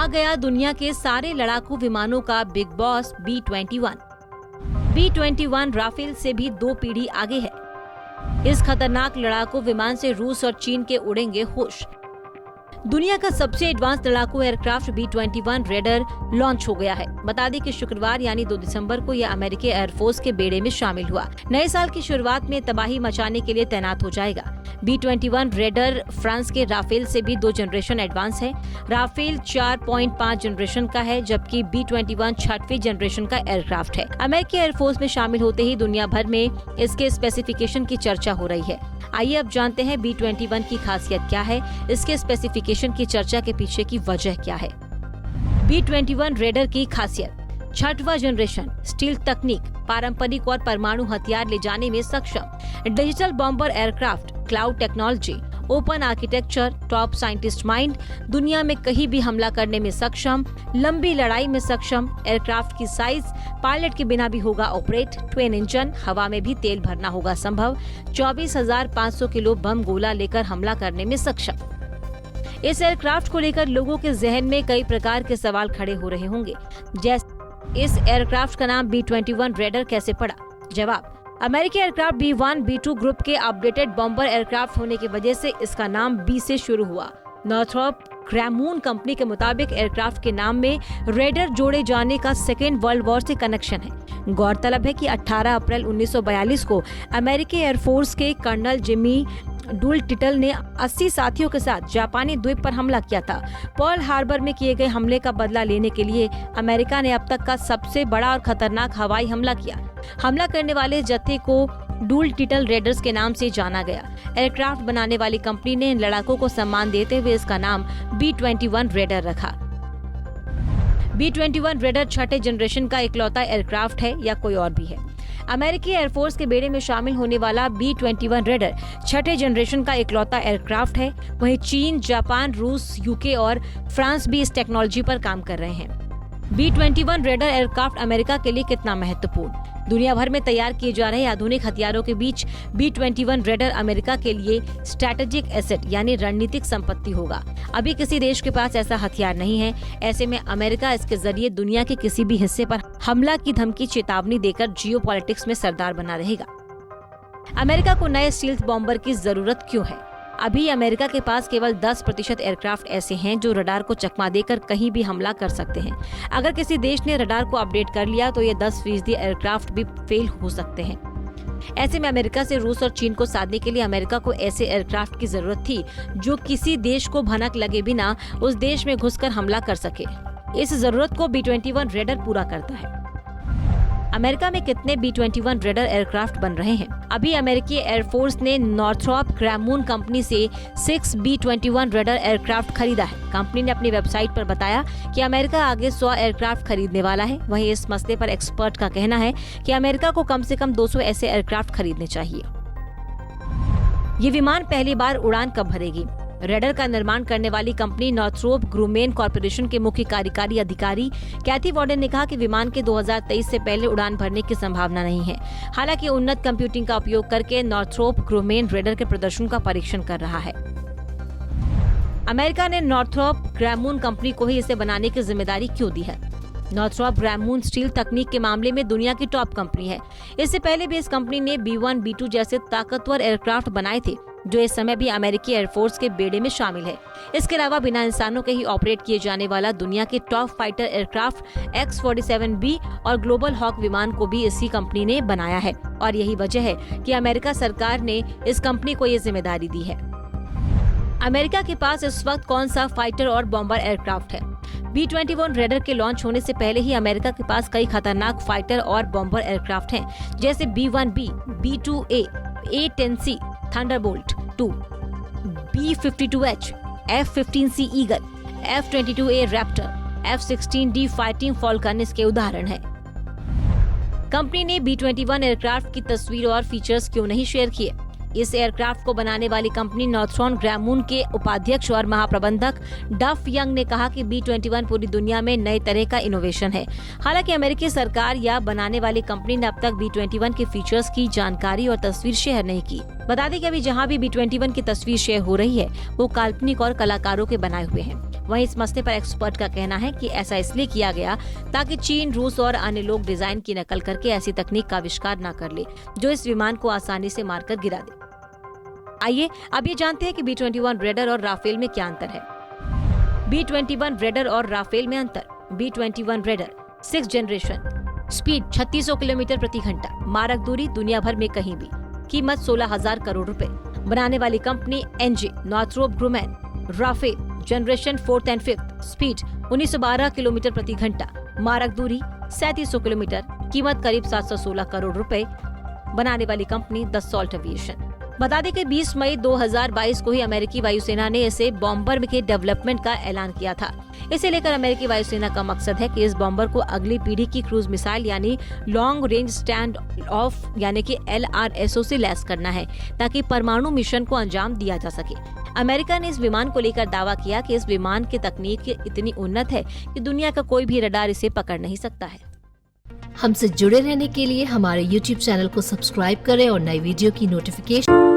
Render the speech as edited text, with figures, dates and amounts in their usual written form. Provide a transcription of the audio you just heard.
आ गया दुनिया के सारे लड़ाकू विमानों का big boss B-21। B-21 Rafale से भी 2 पीढ़ी आगे है। इस खतरनाक लड़ाकू विमान से रूस और चीन के उड़ेंगे होश। दुनिया का सबसे एडवांस लड़ाकू एयरक्राफ्ट B-21 रेडर लॉन्च हो गया है। बता दें कि शुक्रवार यानी 2 दिसंबर को यह अमेरिकी एयरफोर्स के बेड़े में शामिल हुआ। नए साल की शुरुआत में तबाही मचाने के लिए तैनात हो जाएगा। B-21 रेडर फ्रांस के राफेल से भी 2 जनरेशन एडवांस है। राफेल 4.5 जनरेशन का है, जबकि B-21 6वीं जनरेशन का एयरक्राफ्ट है। अमेरिकी एयरफोर्स में शामिल होते ही दुनिया भर में इसके स्पेसिफिकेशन की चर्चा हो रही है। आइए अब जानते हैं B-21 की खासियत क्या है, इसके स्पेसिफिकेशन की चर्चा के पीछे की वजह क्या है। B-21 रेडर की खासियत: 6वां जनरेशन, स्टील तकनीक, पारंपरिक और परमाणु हथियार ले जाने में सक्षम, digital bomber aircraft, cloud technology, open architecture, top scientist mind, दुनिया में कहीं भी हमला करने में सक्षम, लंबी लड़ाई में सक्षम, एयरक्राफ्ट की साइज, पायलट के बिना भी होगा ऑपरेट, ट्विन इंजन, हवा में भी तेल भरना होगा संभव, 24,500 किलो बम गोला लेकर हमला करने में सक्षम। इस एयरक्राफ्ट को लेकर लोगों के जहन में कई प्रकार के सवाल खड़े हो रहे होंगे, जैसे इस एयरक्राफ्ट का नाम B-21 रेडर कैसे पड़ा? जवाब: अमेरिकी एयरक्राफ्ट B-1, B-2 ग्रुप के अपडेटेड बॉम्बर एयरक्राफ्ट होने की वजह से इसका नाम B से शुरू हुआ। नॉर्थरॉप ग्रामून कंपनी के मुताबिक एयरक्राफ्ट के नाम में रेडर जोड़े जाने का सेकेंड वर्ल्ड वॉर से कनेक्शन है। गौरतलब है कि 18 अप्रैल 1942 को अमेरिकी एयरफोर्स के कर्नल जिमी डूलटिटल ने 80 साथियों के साथ जापानी द्वीप पर हमला किया था। पर्ल हार्बर में किए गए हमले का बदला लेने के लिए अमेरिका ने अब तक का सबसे बड़ा और खतरनाक हवाई हमला किया। हमला करने वाले जत्थे को डूलटिटल रेडर्स के नाम से जाना गया। एयरक्राफ्ट बनाने वाली कंपनी ने इन लड़ाकों को सम्मान देते हुए इसका नाम B-21 रेडर रखा। B-21 रेडर 6ठे जनरेशन का इकलौता एयरक्राफ्ट है या कोई और भी है? अमेरिकी एयरफोर्स के बेड़े में शामिल होने वाला B-21 रेडर 6ठे जनरेशन का इकलौता एयरक्राफ्ट है। वहीं चीन, जापान, रूस, UK और फ्रांस भी इस टेक्नोलॉजी पर काम कर रहे हैं। B-21 रेडर एयरक्राफ्ट अमेरिका के लिए कितना महत्वपूर्ण? दुनिया भर में तैयार किए जा रहे आधुनिक हथियारों के बीच B-21 रेडर अमेरिका के लिए स्ट्रैटेजिक एसेट यानी रणनीतिक संपत्ति होगा। अभी किसी देश के पास ऐसा हथियार नहीं है। ऐसे में अमेरिका इसके जरिए दुनिया के किसी भी हिस्से पर हमला की धमकी चेतावनी देकर जियोपॉलिटिक्स में सरदार बना रहेगा। अमेरिका को नए स्टील्थ बॉम्बर की जरूरत क्यों है? अभी अमेरिका के पास केवल 10% एयरक्राफ्ट ऐसे हैं जो रडार को चकमा देकर कहीं भी हमला कर सकते हैं। अगर किसी देश ने रडार को अपडेट कर लिया तो ये 10% एयरक्राफ्ट भी फेल हो सकते हैं। ऐसे में अमेरिका से रूस और चीन को साधने के लिए अमेरिका को ऐसे एयरक्राफ्ट की जरूरत थी जो किसी देश को भनक लगे बिना उस देश में घुसकर हमला कर सके। इस जरूरत को B-21 रेडर पूरा करता है। अमेरिका में कितने B-21 रेडर एयरक्राफ्ट बन रहे हैं? अभी अमेरिकी एयरफोर्स ने नॉर्थरॉप ग्रामून कंपनी से 6 B-21 रेडर एयरक्राफ्ट खरीदा है। कंपनी ने अपनी वेबसाइट पर बताया कि अमेरिका आगे 100 एयरक्राफ्ट खरीदने वाला है। वहीं इस मसले पर एक्सपर्ट का कहना है कि अमेरिका को कम से कम 200 ऐसे एयरक्राफ्ट खरीदने चाहिए। ये विमान पहली बार उड़ान कब भरेगी? रेडर का निर्माण करने वाली कंपनी नॉर्थरोप ग्रूमेन कॉर्पोरेशन के मुख्य कार्यकारी अधिकारी कैथी वार्डन ने कहा कि विमान के 2023 से पहले उड़ान भरने की संभावना नहीं है। हालांकि उन्नत कंप्यूटिंग का उपयोग करके नॉर्थरोप ग्रूमेन रेडर के प्रदर्शन का परीक्षण कर रहा है। अमेरिका ने नॉर्थरोप ग्रामून कंपनी को ही इसे बनाने की जिम्मेदारी क्यों दी है? नॉर्थरॉप ग्रामून स्टील तकनीक के मामले में दुनिया की टॉप कंपनी है। इससे पहले भी इस कंपनी ने B-1, B-2 जैसे ताकतवर एयरक्राफ्ट बनाए थे जो इस समय भी अमेरिकी एयरफोर्स के बेड़े में शामिल है। इसके अलावा बिना इंसानों के ही ऑपरेट किए जाने वाला दुनिया के टॉप फाइटर एयरक्राफ्ट X-47B और ग्लोबल हॉक विमान को भी इसी कंपनी ने बनाया है और यही वजह है कि अमेरिका सरकार ने इस कंपनी को ये जिम्मेदारी दी है। अमेरिका के पास इस वक्त कौन सा फाइटर और बॉम्बर एयरक्राफ्ट है? B-21 रेडर के लॉन्च होने से पहले ही अमेरिका के पास कई खतरनाक फाइटर और बॉम्बर एयरक्राफ्ट हैं, जैसे B-1B, B-2A, A-10C Thunderbolt 2, B-52H, F-15C eagle, F-22A Raptor, F-16D fighting Falcon इसके उदाहरण हैं। कंपनी ने B-21 एयरक्राफ्ट की तस्वीर और फीचर्स क्यों नहीं शेयर किए? इस एयरक्राफ्ट को बनाने वाली कंपनी नॉर्थरॉप ग्रामून के उपाध्यक्ष और महाप्रबंधक डफ यंग ने कहा कि B-21 पूरी दुनिया में नए तरह का इनोवेशन है। हालांकि अमेरिकी सरकार या बनाने वाली कंपनी ने अब तक B-21 के फीचर्स की जानकारी और तस्वीर शेयर नहीं की। बता दें कि अभी जहां भी B-21 की तस्वीर शेयर हो रही है वो काल्पनिक और कलाकारों के बनाए हुए हैं। वहीं इस मसले पर एक्सपर्ट का कहना है कि ऐसा इसलिए किया गया ताकि चीन, रूस और अन्य लोग डिजाइन की नकल करके ऐसी तकनीक का आविष्कार न कर ले जो इस विमान को आसानी से मारकर गिरा दे। आइए अब ये जानते हैं कि B-21 रेडर और राफेल में क्या अंतर है। B-21 रेडर और राफेल में अंतर। B-21 raider 6th generation, speed 3600 kilometre प्रति घंटा, मारक दूरी दुनिया भर में कहीं भी, कीमत 16,000 करोड़ रुपए, बनाने वाली company NG, Northrop Grumman. Rafale generation 4th and 5th, speed 1912 kilometre प्रति घंटा, मारक दूरी 3700 किलोमीटर, कीमत करीब 716 करोड़ रुपए, बनाने वाली कंपनी दसॉल्ट एविएशन। बता दें कि 20 मई 2022 को ही अमेरिकी वायुसेना ने इसे बॉम्बर के डेवलपमेंट का ऐलान किया था। इसे लेकर अमेरिकी वायुसेना का मकसद है कि इस बॉम्बर को अगली पीढ़ी की क्रूज मिसाइल यानी लॉन्ग रेंज स्टैंड ऑफ यानी कि LRSO से लैस करना है ताकि परमाणु मिशन को अंजाम दिया जा सके। अमेरिका ने इस विमान को लेकर दावा किया कि इस विमान की तकनीक इतनी उन्नत है कि दुनिया का कोई भी रडार इसे पकड़ नहीं सकता है। हमसे जुड़े रहने के लिए हमारे YouTube चैनल को सब्सक्राइब करें और नई वीडियो की नोटिफिकेशन